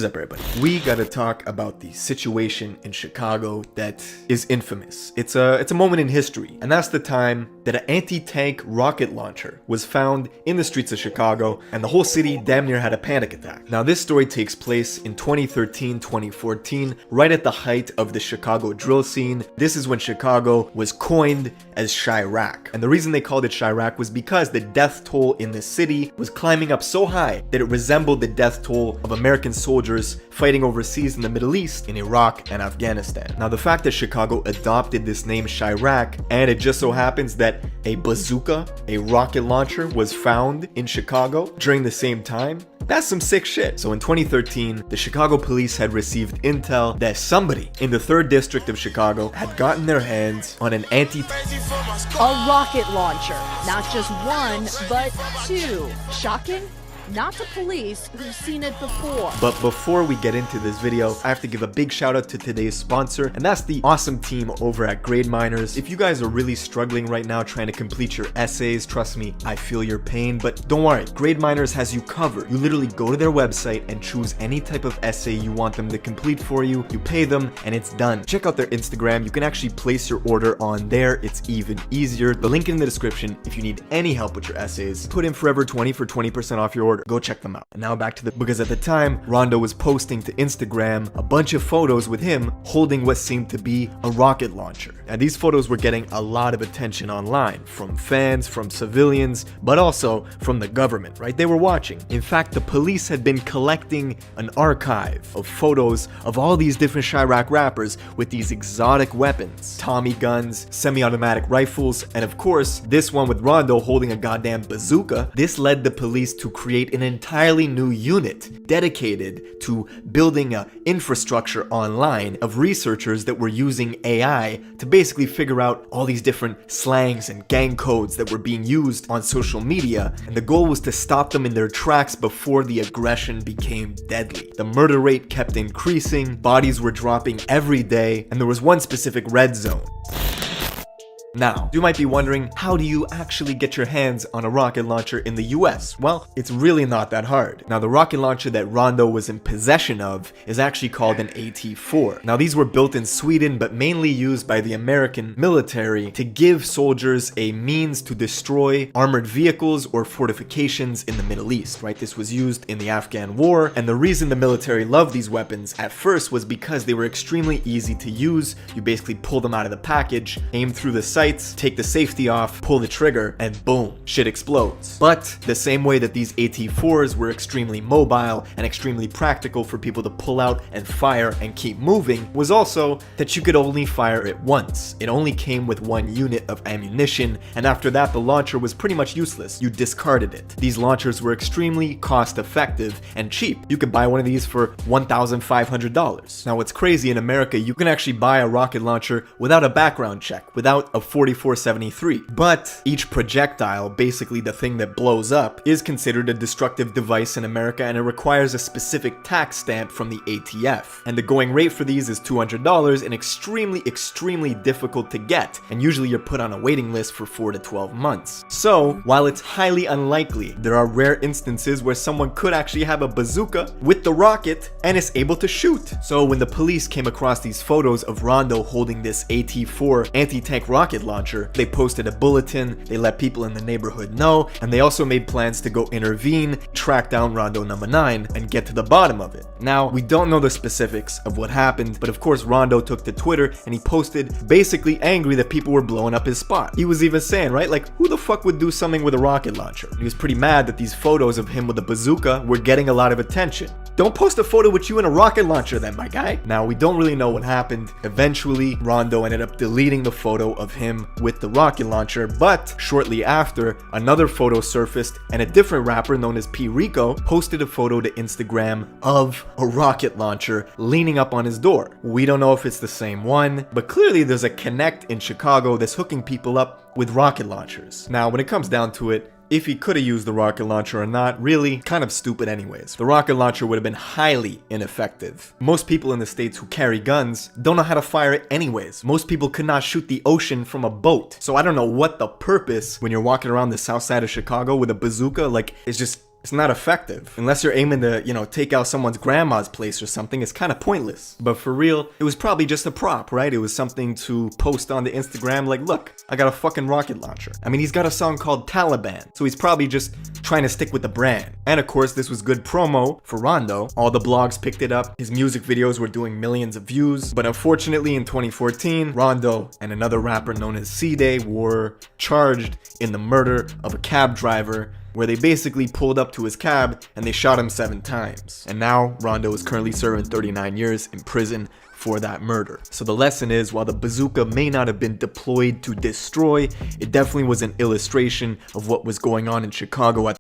What's up, everybody? We gotta talk about the situation in Chicago that is infamous. It's a moment in history, and that's the time that an anti-tank rocket launcher was found in the streets of Chicago, and the whole city damn near had a panic attack. Now, this story takes place in 2013-2014, right at the height of the Chicago drill scene. This is when Chicago was coined as Chirac, and the reason they called it Chirac was because the death toll in the city was climbing up so high that it resembled the death toll of American soldiers fighting overseas in the Middle East, in Iraq and Afghanistan. Now, the fact that Chicago adopted this name Chirac, and it just so happens that a bazooka, a rocket launcher, was found in Chicago during the same time, that's some sick shit. So in 2013, the Chicago police had received intel that somebody in the 3rd district of Chicago had gotten their hands on an a rocket launcher. Not just one, but two. Shocking? Not the police, who've seen it before. But before we get into this video, I have to give a big shout out to today's sponsor, and that's the awesome team over at Grade Miners. If you guys are really struggling right now trying to complete your essays, trust me, I feel your pain, but don't worry, Grade Miners has you covered. You literally go to their website and choose any type of essay you want them to complete for you, you pay them, and it's done. Check out their Instagram, you can actually place your order on there, it's even easier. The link in the description if you need any help with your essays. Put in Forever 20 for 20% off your order. Go check them out. And now back to because at the time, Rondo was posting to Instagram a bunch of photos with him holding what seemed to be a rocket launcher. And these photos were getting a lot of attention online from fans, from civilians, but also from the government, right? They were watching. In fact, the police had been collecting an archive of photos of all these different Chirac rappers with these exotic weapons, Tommy guns, semi-automatic rifles, and of course, this one with Rondo holding a goddamn bazooka. This led the police to create an entirely new unit dedicated to building an infrastructure online of researchers that were using AI to basically figure out all these different slangs and gang codes that were being used on social media, and the goal was to stop them in their tracks before the aggression became deadly. The murder rate kept increasing, bodies were dropping every day, and there was one specific red zone. Now, you might be wondering, how do you actually get your hands on a rocket launcher in the US? Well, it's really not that hard. Now, the rocket launcher that Rondo was in possession of is actually called an AT-4. Now, these were built in Sweden, but mainly used by the American military to give soldiers a means to destroy armored vehicles or fortifications in the Middle East, right? This was used in the Afghan war, and the reason the military loved these weapons at first was because they were extremely easy to use. You basically pull them out of the package, aim through the sights, take the safety off, pull the trigger, and boom, shit explodes. But the same way that these AT-4s were extremely mobile and extremely practical for people to pull out and fire and keep moving was also that you could only fire it once. It only came with one unit of ammunition, and after that the launcher was pretty much useless. You discarded it. These launchers were extremely cost effective and cheap. You could buy one of these for $1,500. Now, what's crazy, in America you can actually buy a rocket launcher without a background check, without a 4473. But each projectile, basically the thing that blows up, is considered a destructive device in America, and it requires a specific tax stamp from the ATF. And the going rate for these is $200 and extremely difficult to get. And usually you're put on a waiting list for 4 to 12 months. So, while it's highly unlikely, there are rare instances where someone could actually have a bazooka with the rocket and is able to shoot. So when the police came across these photos of Rondo holding this AT-4 anti-tank rocket launcher, they posted a bulletin, they let people in the neighborhood know, and they also made plans to go intervene, track down Rondo number 9, and get to the bottom of it. Now, we don't know the specifics of what happened, but of course Rondo took to Twitter and he posted basically angry that people were blowing up his spot. He was even saying, right, like, who the fuck would do something with a rocket launcher? He was pretty mad that these photos of him with a bazooka were getting a lot of attention. Don't post a photo with you in a rocket launcher then, my guy. Now, we don't really know what happened. Eventually, Rondo ended up deleting the photo of him with the rocket launcher, but shortly after, another photo surfaced, and a different rapper known as P. Rico posted a photo to Instagram of a rocket launcher leaning up on his door. We don't know if it's the same one, but clearly there's a connect in Chicago that's hooking people up with rocket launchers. Now, when it comes down to it, if he could have used the rocket launcher or not, really kind of stupid anyways. The rocket launcher would have been highly ineffective. Most people in the States who carry guns don't know how to fire it anyways. Most people could not shoot the ocean from a boat. So I don't know what the purpose when you're walking around the south side of Chicago with a bazooka, like, it's just It's not effective. Unless you're aiming to, take out someone's grandma's place or something, it's kind of pointless. But for real, it was probably just a prop, right? It was something to post on the Instagram like, look, I got a fucking rocket launcher. I mean, he's got a song called Taliban, so he's probably just trying to stick with the brand. And of course, this was good promo for Rondo. All the blogs picked it up. His music videos were doing millions of views. But unfortunately, in 2014, Rondo and another rapper known as C-Day were charged in the murder of a cab driver, where they basically pulled up to his cab and they shot him 7 times. And now Rondo is currently serving 39 years in prison for that murder. So the lesson is, while the bazooka may not have been deployed to destroy, it definitely was an illustration of what was going on in Chicago at